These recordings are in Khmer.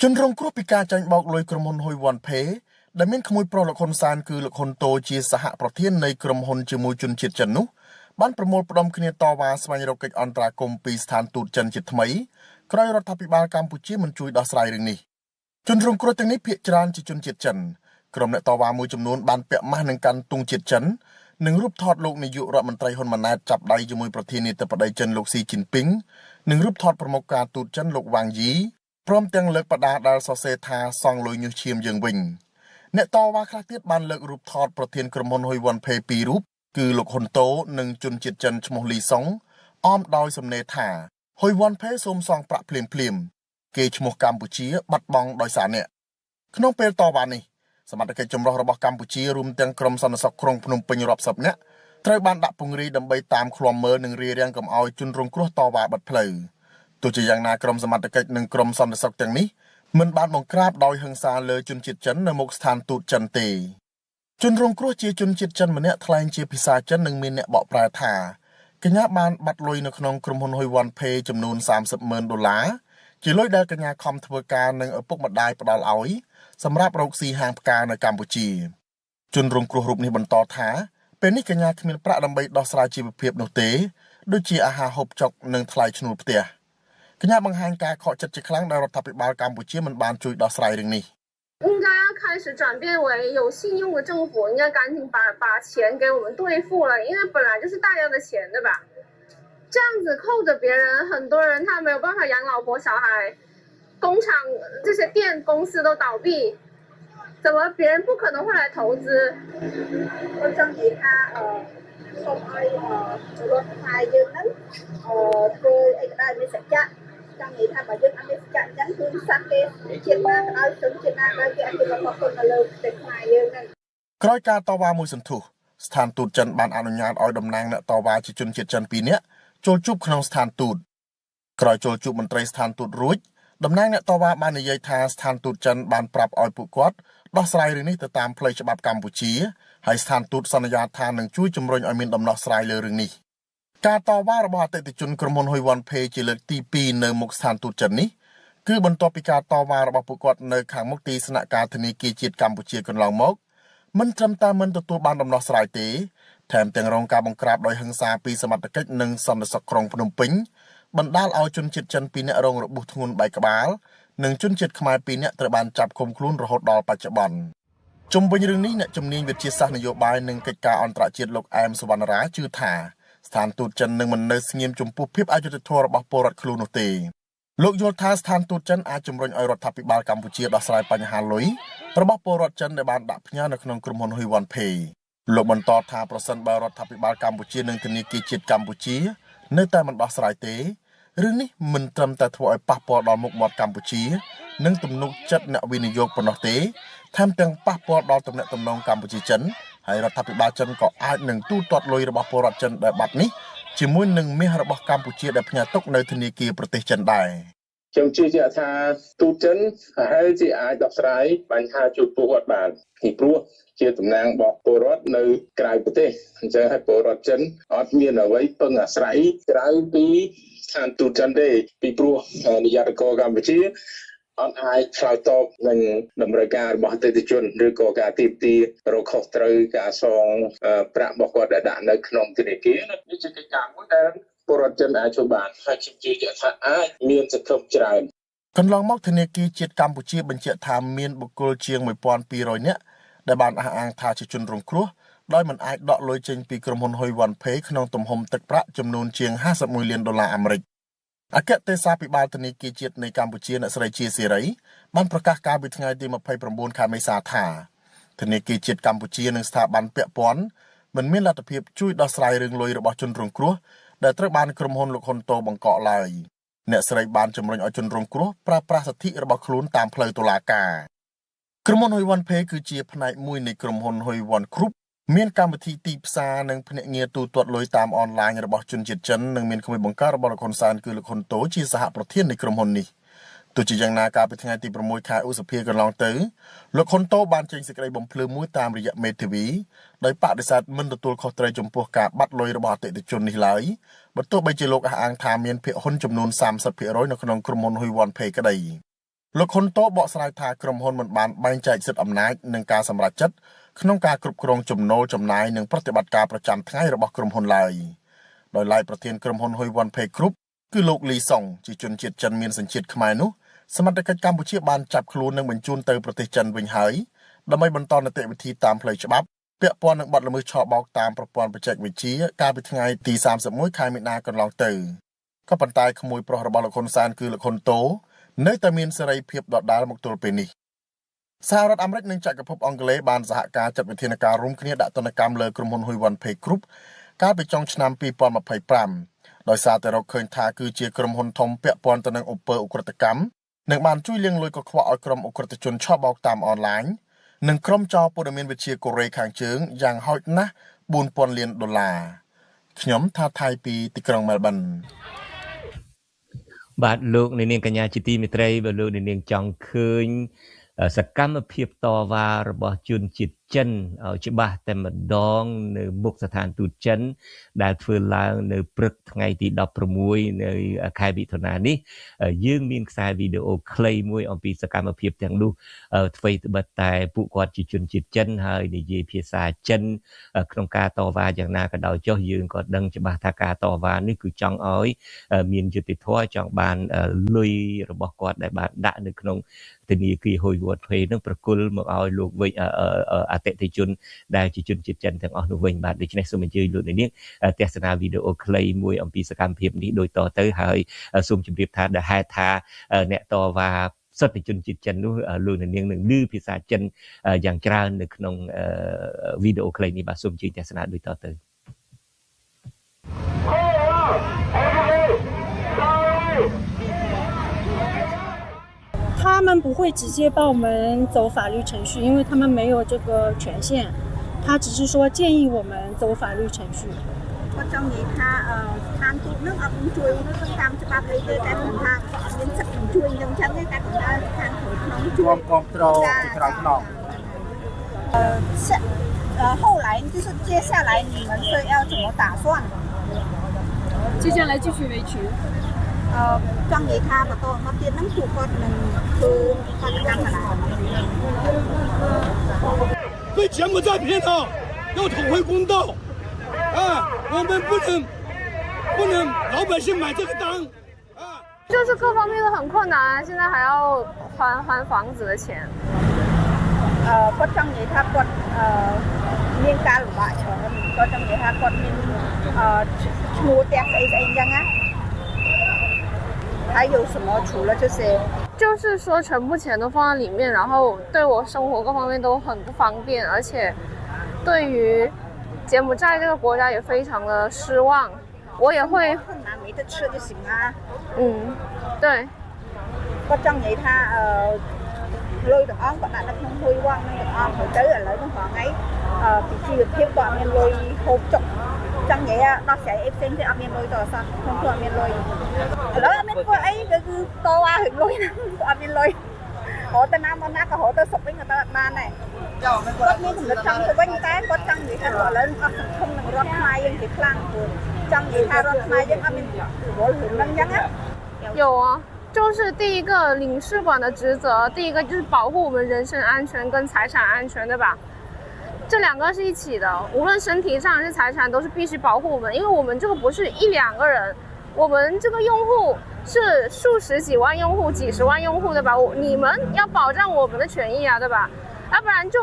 ជនរងគ្រោះពីការចាញ់បោកលុយក្រុមហ៊ុនហ៊ុយវ៉ាន់ផេដែលមានក្មួយប្រុសលោកហ៊ុនសានគឺលោកហ៊ុនតូជាសហប្រធាននៃក្រុមហ៊ុនជាមួយជនជាតិចិននោះបានប្រមូលផ្ដុំគ្នាតវ៉ាស្វែងរកកិច្ចអន្តរាគមន៍ពីស្ថានទូតចិនជាថ្មីក្រោយរដ្ឋាភិបាលកម្ពុជាមិនជួយដោះស្រាយរឿងនេះជនរងគ្រោះទាំងនេះភាគច្រើនជាជនជាតិចិនក្រុមអ្នកតវ៉ាមួយចំនួនបានពាក់ម៉ាស់នឹងកាន់ទង់ជាតិចិននិងរូបថតលោកនាយករដ្ឋមន្ត្រីហ៊ុនម៉ាណែតចាប់ដៃជាមួយប្រធានាធិបតីចិនលោកស៊ីជីនពីងនិងរូបថតប្រមុខការទូតចិនលោកវ៉ាងយីព្រមទាំងលើកបដាដែលសរសេរថាសង់លុយញើសឈាមយើងវិញអ្នកតវ៉ាខ្លះទៀតបានលើករូបថតប្រធានក្រុមហ៊ុនហ៊ុយវ៉ាន់ផេពីររូបគឺលោកហ៊ុនតូនិងជនជាតិចិនឈ្មោះលីសុងអមដោយសំណេរថាហ៊ុយវ៉ាន់ផេសូមសងប្រាក់ភ្លាមគេឈ្មោះកម្ពុជាបាត់បង់ដោយសារអ្នកក្នុងពេលតវ៉ានេះសមត្ថកិច្ចចម្រុះរបស់កម្ពុជារួមទាំងក្រុមសន្តិសុខក្រុងភ្នំពេញរាប់សិបនាក់ត្រូវបានដាក់ពង្រាយដើម្បីតាមឃ្លាំមើលនិងរារាំងកុំឲ្យជនរងគ្រោះតវ៉ាបិទផ្លូវទោះជាយ៉ាងណាក្រុមសមត្ថកិច្ចនិងក្រុមសន្តិសុខទាំងនេះមិនបានបង្ក្រាបដោយហិង្សាលើជនជាតិចិននៅមុខស្ថានទូតចិនទេជនរងគ្រោះជាជនជាតិចិនម្នាក់ថ្លែងជាភាសាចិននិងមានអ្នកបកប្រែថាកញ្ញាបានបាត់លុយនៅក្នុងក្រុមហ៊ុនហ៊ុយវ៉ាន់ផេចំនួន$30,000ជាលុយដែលកញ្ញាខំធ្វើការនិងឪពុកម្ដាយផ្ដល់ឲ្យសម្រាប់រកស៊ីហាងផ្កានៅកម្ពុជាជនរងគ្រោះរូបនេះបន្តថាពេលនេះកញ្ញាគ្មានប្រាក់ដើម្បីដោះស្រាយជីវភាពនោះទេដូចជាអាហារហូបចុកនិងថ្លៃឈ្នួលផ្ទះកញ្ញាបង្ហាញការខកចិត្តជាខ្លាំងដែលរដ្ឋាភិបាលកម្ពុជាមិនបានជួយដោះស្រាយរឿងនេះ应该要开始转变为有信用的政府，应该赶紧把钱给我们兑付了，因为本来就是大家的钱，对吧？这样子扣着别人，很多人他没有办法养老婆小孩，工厂这些店公司都倒闭，怎么别人不可能会来投资？我ចង់និយាយថាសូមឲ្យរដ្ឋខ្មែរយើងហ្នឹងធ្វើអីក៏ដោយមានសច្ចៈចង់និយាយថាបើយើងអត់មានសច្ចៈអញ្ចឹងគឺសាសគេជាតិណាក៏ដោយជនជាតិណាក៏ដោយគេអត់មានរបស់គុណនៅលើប្រទេសខ្មែរយើងហ្នឹងក្រោយការតវ៉ាមួយសន្ទុះស្ថានទូតចិនបានអនុញ្ញាតឲ្យតំណាងអ្នកតវ៉ាជាជនជាតិចិន2នាក់ចូលជួបក្នុងស្ថានទូតក្រោយចូលជួបមន្ត្រីស្ថានទូតរួចតំណាងអ្នកតវ៉ាបាននិយាយថាស្ថានទូតចិនបានប្រាប់ឲ្យពួកគាត់ដោះស្រាយរឿងនេះទៅតាមផ្លូវច្បាប់កម្ពុជាហើយស្ថានទូតសន្យាថានឹងជួយជំរុញឲ្យមានដំណោះស្រាយលើរឿងនេះការតវ៉ារបស់អតិថិជនក្រុមហ៊ុនហ៊ុយវ៉ាន់ផេជាលើកទី2នៅមុខស្ថានទូតចិននេះគឺបន្ទាប់ពីការតវ៉ារបស់ពួកគាត់នៅខាងមុខទីស្នាក់ការធនាគារជាតិកម្ពុជាកន្លងមកមិនត្រឹមតែមិនទទួលបានដំណោះស្រាយទេថែមទាំងរងការបង្ក្រាបដោយហិង្សាពីសមត្ថកិច្ចនិងសន្តិសុខក្រុងភ្នំពេញបណ្ដាលឲ្យជនជាតិចិន2នាក់រងរបួសធ្ងន់បែកក្បាលនិងជនជាតិខ្មែរ2នាក់ត្រូវបានចាប់ឃុំខ្លួនរហូតដល់បច្ចុប្បន្នជុំវិញរឿងនេះអ្នកជំនាញវិទ្យាសាស្ត្រនយោបាយនិងកិច្ចការអន្តរជាតិលោកអែមសវណ្ណរាជឿថាស្ថានទូតចិននឹងមិននៅស្ងៀមចំពោះភាពអយុត្តិធម៌របស់ពលរដ្ឋខ្លួននោះទេលោកយល់ថាស្ថានទូតចិនអាចជំរុញឲ្យរដ្ឋាភិបាលកម្ពុជាដោះស្រាយបញ្ហាលុយរបស់ពលរដ្ឋចិនដែលបានដាក់ផ្ញើនៅក្នុងក្រុមហ៊ុនហ៊ុយវ៉ាន់ផេលោកបន្តថាប្រសិនបើរដ្ឋាភិបាលកម្ពុជានិងធនាគារជាតិកម្ពុជានៅតែមិនដោះស្រាយទេរឿងនេះមិនត្រឹមតែធ្វើឲ្យប៉ះពាល់ដល់មុខមាត់កម្ពុជានិងទំនុកចិត្តអ្នកវិនិយោគប៉ុណ្ណោះទេថែមទាំងប៉ះពាល់ដល់ទំនាក់ទំនងកម្ពុជាចិនហើយរដ្ឋាភិបាលចិនក៏អាចនឹងទូទាត់លុយរបស់ពលរដ្ឋចិនដែលបាត់នេះជាមួយនឹងមាសរបស់កម្ពុជាដែលផ្ញើទុកនៅធនាគារប្រទេសចិនដែរខ្ញុំជឿជាក់ថាទូតចិនហើយជាអាចដោះស្រាយបញ្ហាជួបពួកគាត់បានពីព្រោះជាតំណាងរបស់ពលរដ្ឋនៅក្រៅប្រទេសអញ្ចឹងហើយពលរដ្ឋចិនអត់មានអ្វីពឹងអាស្រ័យក្រៅពីស្ថានទូតចិនទេពីព្រោះនាយករដ្ឋកម្ពុជាអត់អាចឆ្លើយតបនឹងតម្រូវការរបស់អតិថិជនឬក៏ការទីផ្សាររកខុសត្រូវការសងប្រាក់របស់គាត់ដែលដាក់នៅក្នុងធនាគារនេះជាកិច្ចការមួយដែលពលរដ្ឋចិនអាចធ្វើបានហើយខ្ញុំជឿជាក់ថាអាចមានសង្ឃឹមច្រើនកន្លងមកធនាគារជាតិកម្ពុជាបញ្ជាក់ថាមានបុគ្គលជាង1200នាក់ដែលបានអះអាងថាជាជនរងគ្រោះដោយមិនអាចដកលុយចេញពីក្រុមហ៊ុនហ៊ុយវ៉ាន់ផេក្នុងទំហំទឹកប្រាក់ចំនួនជាង$51 លានអាមេរិកអគ្គទេសាភិបាលធនាគារជាតិនៃកម្ពុជាអ្នកស្រីជាសេរីបានប្រកាសកាលពីថ្ងៃទី29 ខែមេសាថាធនាគារជាតិកម្ពុជានិងស្ថាប័នពាក់ព័ន្ធមិនមានលទ្ធភាពជួយដោះស្រាយរឿងលុយរបស់ជនរងគ្រោះដែលត្រូវបានក្រុមហ៊ុនលោកហ៊ុនតូបង្កក់ឡើយអ្នកស្រីបានជំរុញឲ្យជនរងគ្រោះប្រើប្រាស់សិទ្ធិរបស់ខ្លួនតាមផ្លូវតុលាការក្រុមហ៊ុនហ៊ុយវ៉ាន់ផេគឺជាផ្នែកមួយនៃក្រុមហ៊ុនហ៊ុយវ៉ាន់គ្រុបមានកម្មវិធីទីផ្សារនិងភ្នាក់ងារទូទាត់លុយតាមអនឡាញរបស់ជនជាតិចិននិងមានក្មួយបង្កើតរបស់លោកហ៊ុនសែនគឺលោកហ៊ុនតូជាសហប្រធាននៃក្រុមហ៊ុននេះទោះជាយ៉ាងណាកាលពីថ្ងៃទី6 ខែឧសភាកន្លងទៅលោកហ៊ុនតូបានចេញសេចក្តីបំភ្លឺមួយតាមរយៈមេធាវីដោយបដិសេធមិនទទួលខុសត្រូវចំពោះការបាត់លុយរបស់អតិថិជននេះឡើយបើទោះបីជាលោកអះអាងថាមានភាគហ៊ុនចំនួន30%នៅក្នុងក្រុមហ៊ុនហ៊ុយវ៉ាន់ផេក្តី លោកហ៊ុនតូបកស្រាយថាក្រុមហ៊ុនមិនបានបែងចែកសិទ្ធិអំណាចនិងការសម្រេចចិត្តក្នុងការគ្រប់គ្រងចំណូលចំណាយនិងប្រតិបត្តិការប្រចាំថ្ងៃរបស់ក្រុមហ៊ុនឡើយដោយឡែកប្រធានក្រុមហ៊ុន Hoi Wan Pay Group គឺលោកលីសុងជាជនជាតិចិនមានសញ្ជាតិខ្មែរនោះសមត្ថកិច្ចកម្ពុជាបានចាប់ខ្លួននិងបញ្ជូនទៅប្រទេសចិនវិញហើយដើម្បីបន្តនីតិវិធីតាមផ្លូវច្បាប់ពាក់ព័ន្ធនឹងបទល្មើសឆបោកតាមប្រព័ន្ធបច្ចេកវិទ្យាកាលពីថ្ងៃទី31ខែមីនាកន្លងទៅក៏ប៉ុន្តែក្មួយប្រុសរបស់លោកហ៊ុនសែនគឺលោកហ៊ុនតូនៅតែមានសេរីភាពដដែលមកទល់ពេលនេះសហរដ្ឋអាមេរិកនិងចក្រភពអង់គ្លេសបានសហការចាត់វិធានការរួមគ្នាដាក់ទណ្ឌកម្មលើក្រុមហ៊ុន Hoi Wan Pay Group កាលពីចុងឆ្នាំ2025ដោយសារតែរកឃើញថាគឺជាក្រុមហ៊ុនធំពាក់ព័ន្ធទៅនឹងឧបក្រតកម្មនិងបានជួយលាងលុយកខ្វក់ឲ្យក្រុមអ ுக ្រិតជនឆបោកតាមអនឡាញនិងក្រុមចោរព័ត៌មានវិទ្យាកូរ៉េខាងជើងយ៉ាងហោចណាស់$4000 លានខ្ញុំថាថៃពីទីក្រុងមែលប៊នបាទលោកនាងកញ្ញាជាទីមេត្រីបើលោកនាងចង់ឃើញសកម្មភាពតវ៉ារបស់ជនជាតិចិនច្បាស់តែម្ដងនៅមុខស្ថានទូតចិនដែលធ្វើឡើងនៅព្រឹកថ្ងៃទី16នៅខែមិថុនានេះយើងមានខ្សែវីដេអូខ្លីមួយអំពីសកម្មភាពទាំងនោះអ្វីត្បិតតែពួកគាត់ជាជនជាតិចិនហើយនិយាយភាសាចិនក្នុងការតវ៉ាយ៉ាងណាក៏ដោយចុះយើងក៏ដឹងច្បាស់ថាការតវ៉ានេះគឺចង់ឲ្យមានយុត្តិធម៌ចង់បានលុយរបស់គាត់ដែលបានដាក់នៅក្នុងធនាគារ Hoi Wan Pay នឹងប្រគល់មកឲ្យលោកវិញអតិថិជនដែលជាជនជាតិចិនទាំងអស់នោះវិញបាទដូច្នេះសូមអញ្ជើញលោកនាងទស្សនាវីដេអូខ្លីមួយអំពីសកម្មភាពនេះដូចតទៅហើយសូមជម្រាបថាដែលហេតុថាអ្នកតវ៉ាសិទ្ធិជនជាតិចិននោះលោកនាងនឹងឮភាសាចិនយ៉ាងច្រើននៅក្នុងវីដេអូខ្លីនេះបាទសូមអញ្ជើញទស្សនាដូចតទៅ他们不会直接帮我们走法律程序，因为他们没有这个权限。他只是说建议我们走法律程序。គាត់ចង់និយាយថាស្ថានទូតនឹងអត់មានជួយតាមច្បាប់អីទេតែគាត់ថាអត់មានសិទ្ធិជួយអញ្ចឹងទេតែគាត់ថាស្ថានទូតក្នុងជួយគ្រប់គ្រងពីក្រោយខ្នង后来就是接下来你们是要怎么打算接下来继续维权ចង់និយាយថាបន្តមកទៀតហ្នឹងពួកគាត់នឹងធ្វើបដកម្មណា对柬埔寨骗到要讨回公道我们不能老百姓买这个单就是各方面都很困难现在还要还房子的钱គាត់ចង់និយាយថាគាត់មានការលំបាកច្រើនគាត់ចង់និយាយថាគាត់មានឈ្មោះទាំងស្អីស្អីអញ្ចឹងណា还有什么除了这些就是说全部钱都放在里面然后对我生活各方面都很不方便而且对于柬埔寨这个国家也非常的失望我也会困难没得吃就行啊对គាត់ចង់និយាយថាលុយទាំងអស់គាត់ដាក់នៅក្នុងហួយវងនឹងទាំងអស់ទៅឥឡូវហ្នឹងផងថ្ងៃពីជីវភាពគាត់មានលុយហូបចុកចង់និយាយដោះស្រាយអីផ្សេងទៀតអត់មានលុយទៅអសោះខ្ញុំគាត់អត់មានលុយឥឡូវអត់មានធ្វើអីគឺតវ៉ារឿងលុយហ្នឹងអត់មានលុយរត់ទៅណាមកណាក៏រត់ទៅសុកវិញក៏ទៅអត់បានដែរគាត់មានចំណុចចង់ទៅវិញតែគាត់ចង់និយាយថាឥឡូវអត់សង្ឃឹមនឹងរដ្ឋខ្មែរយើងជាខ្លាំងព្រោះចង់និយាយថារដ្ឋខ្មែរយើងអត់មានរលរឿងហ្នឹងអញ្ចឹងណា有啊就是第一个领事馆的职责第一个就是保护我们人身安全跟财产安全对吧这两个是一起的无论身体上还是财产都是必须保护我们因为我们这个不是一两个人我们这个用户是数十几万用户几十万用户对吧你们要保障我们的权益啊对吧要不然就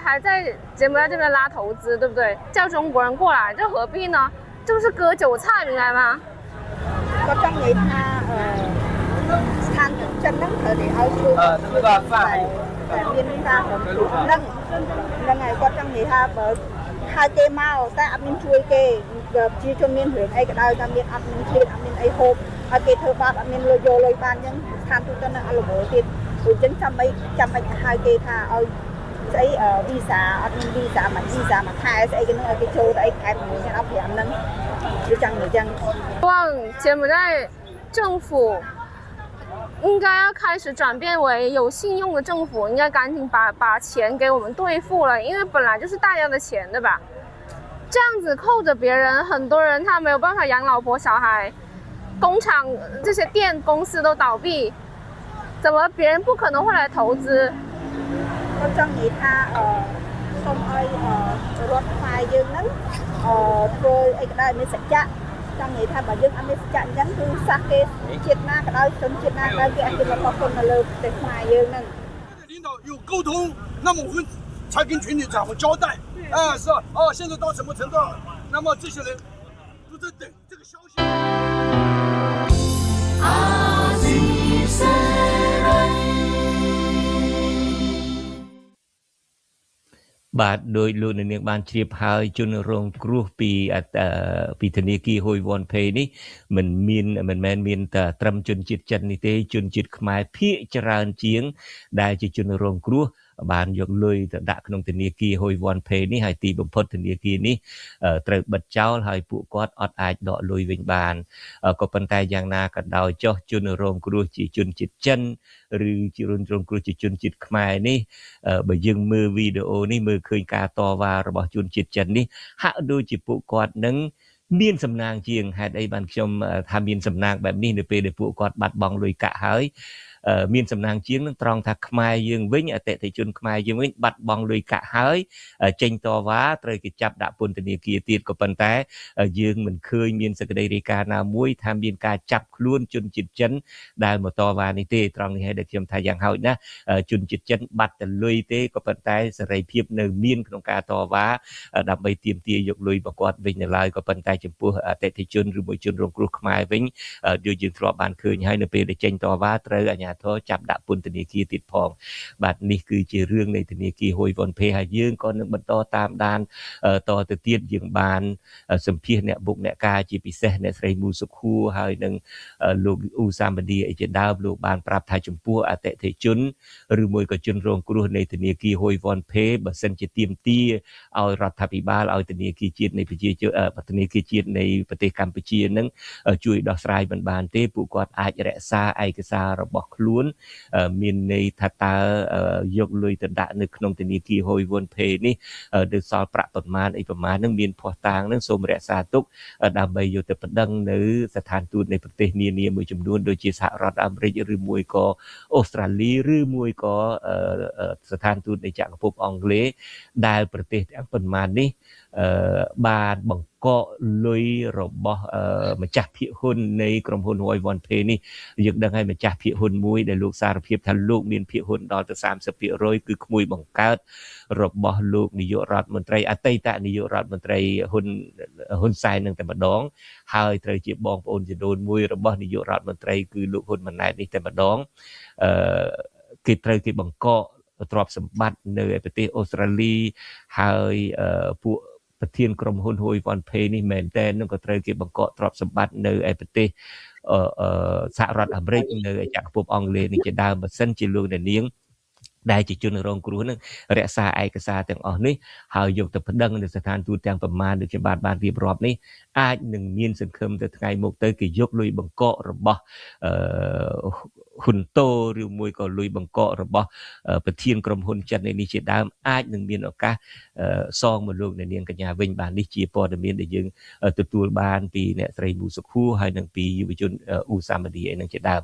还在柬埔寨这边拉投资对不对叫中国人过来这何必呢这不是割韭菜明白吗គាត់ចង់និយាយថាស្ថានទូតចិនហ្នឹងត្រូវតែឲ្យជួយតែមានការហ្នឹងហើយគាត់ចង់និយាយថាបើហៅគេមកតែអត់មានជួយគេជាជនមានរឿងអីក៏ដោយតែមានអត់មានឃ្លានអត់មានអីហូបឲ្យគេធ្វើបាបអត់មានលុយយកលុយបានអញ្ចឹងស្ថានទូតចិនអត់ល្មើទៀតព្រោះអញ្ចឹងចាំបាច់ហៅគេថាឲ្យស្អីវីសាអត់មានវីសាមួយខែស្អីគេនឹងឲ្យគេចូលទៅអីខែ6ឆ្នាំ15ហ្នឹង就这样的这样。希望柬埔寨政府应该要开始转变为有信用的政府，应该赶紧把钱给我们兑付了，因为本来就是大家的钱，对吧？这样子扣着别人，很多人他没有办法养老婆小孩，工厂这些店公司都倒闭，怎么别人不可能会来投资？我ចង់និយាយថាសូមឲ្យរដ្ឋខ្មែរយើងហ្នឹងធ្វើអីក៏ដោយមានសច្ចៈចង់និយាយថាបើយើងអត់មានសច្ចៈអញ្ចឹងគឺសាសគេជាតិណាក៏ដោយជនជាតិណាក៏ដោយគេអត់ជឿរបស់គុណនៅលើប្រទេសខ្មែរយើងហ្នឹង领导有沟通，那么我们才跟群里长交代。是现在到什么程度了？那么这些人都在等这个消息。 បាទដោយលោកនាងបានជ្រាបហើយជនរងគ្រោះពីធនាគារ Hoi Won Pay នេះមិនមែនមានតែត្រឹមជនជាតិចិននេះទេជនជាតិខ្មែរភាគច្រើនជាងដែលជាជនរងគ្រោះបានយកលុយទៅដាក់ក្នុងធនាគារ Hoi Won Pay នេះហើយទីបំផុតធនាគារនេះត្រូវបិទចោលហើយពួកគាត់អត់អាចដកលុយវិញបានក៏ប៉ុន្តែយ៉ាងណាក៏ដោយចុះជនរងគ្រោះជាជនជាតិចិនឬជាជនរងគ្រោះជាជនជាតិខ្មែរនេះបើយើងមើលវីដេអូនេះមើលឃើញការតវ៉ារបស់ជនជាតិចិននេះហាក់ដូចជាពួកគាត់នឹងមានសំណាងជាងហេតុអីបានខ្ញុំថាមានសំណាងបែបនេះនៅពេលដែលពួកគាត់បាត់បង់លុយកាក់ហើយមានសំណាងជាងនឹងត្រង់ថាខ្មែរយើងវិញអតិថិជនខ្មែរយើងវិញបាត់បង់លុយកាក់ហើយចេញតវ៉ាត្រូវគេចាប់ដាក់ពន្ធនាគារទៀតក៏ប៉ុន្តែយើងមិនឃើញមានសេចក្តីរាយការណ៍ណាមួយថាមានការចាប់ខ្លួនជនជាតិចិនដែលមកតវ៉ានេះទេត្រង់នេះហើយដែលខ្ញុំថាយ៉ាងហោចណាស់ជនជាតិចិនបាត់តែលុយទេក៏ប៉ុន្តែសេរីភាពនៅមានក្នុងការតវ៉ាដើម្បីទាមទារយកលុយរបស់គាត់វិញនៅឡើយក៏ប៉ុន្តែចំពោះអតិថិជនឬមួយជនរងគ្រោះខ្មែរវិញដូចយើងធ្លាប់បានឃើញហើយនៅពេលដែលចេញតវ៉ាត្រូវអាជ្ញាធរចាប់ដាក់ពន្ធនាគារទៀតផងបាទនេះគឺជារឿងនៃធនាគារ Hoi Won Pay ហើយយើងក៏នឹងបន្តតាមដានតទៅទៀតយើងបានសម្ភាសអ្នកបុកអ្នកការជាពិសេសអ្នកស្រីមូសុខួរហើយនឹងលោកអ៊ូសាមឌីអីជាដើមលោកបានប្រាប់ថាចំពោះអតិថិជនឬមួយក៏ជនរងគ្រោះនៃធនាគារ Hoi Won Pay បើសិនជាទាមទារឲ្យរដ្ឋាភិបាលឲ្យធនាគារជាតិនៃប្រជាជនធនាគារជាតិនៃប្រទេសកម្ពុជានឹងជួយដោះស្រាយមិនបានទេពួកគាត់អាចរក្សាឯកសាររបស់ខ្លួនមានន័យថាតើយកលុយទៅដាក់នៅក្នុងធនាគារ Hoi Won Pay នេះដោយសល់ប្រាក់ប្រមាណនឹងមានភស្តុតាងនឹងសូមរក្សាទុកដើម្បីយកទៅប្តឹងនៅស្ថានទូតនៃប្រទេសនានាមួយចំនួនដូចជាសហរដ្ឋអាមេរិកឬមួយក៏អូស្ត្រាលីឬមួយក៏ស្ថានទូតនៃចក្រភពអង់គ្លេសដែលប្រទេសទាំងប៉ុន្មាននេះបានបង្កកលុយរបស់ម្ចាស់ភាគហ៊ុននៃក្រុមហ៊ុន Hoi Won Pay នេះយើងដឹងហើយម្ចាស់ភាគហ៊ុនមួយដែលលោកសារភាពថាលោកមានភាគហ៊ុនដល់ទៅ 30% គឺក្មួយបង្កើតរបស់លោកនាយករដ្ឋមន្ត្រីអតីតនាយករដ្ឋមន្ត្រីហ៊ុនសែននឹងតែម្ដងហើយត្រូវជាបងប្អូនជីដូនមួយរបស់នាយករដ្ឋមន្ត្រីគឺលោកហ៊ុនម៉ាណែតនេះតែម្ដងគេត្រូវគេបង្កកទ្រព្យសម្បត្តិនៅប្រទេសអូស្ត្រាលីហើយពួកប្រធានក្រុមហ៊ុន Hoi Won Pay នេះមែនតើនឹងក៏ត្រូវគេបង្កកទ្រព្យសម្បត្តិនៅឯប្រទេសសហរដ្ឋអាមេរិកនៅចក្រភពអង់គ្លេសនេះជាដើមបើសិនជាលោកនាងដែលជាជនរងគ្រោះនឹងរក្សាឯកសារទាំងអស់នេះហើយយកទៅប្តឹងនៅស្ថានទូតទាំងប្រមាណដូចជាបានរៀបរាប់នេះអាចនឹងមានសង្ឃឹមទៅថ្ងៃមុខទៅគេយកលុយបង្កករបស់ហ៊ុនតូឬមួយក៏លុយបង្កករបស់ប្រធានក្រុមហ៊ុនចិននេះជាដើមអាចនឹងមានឱកាសសងមកលោកនាងកញ្ញាវិញបាទនេះជាព័ត៌មានដែលយើងទទួលបានពីអ្នកស្រីមូសុខួរហើយនិងពីយុវជនអ៊ូសាមឌីឯនឹងជាដើម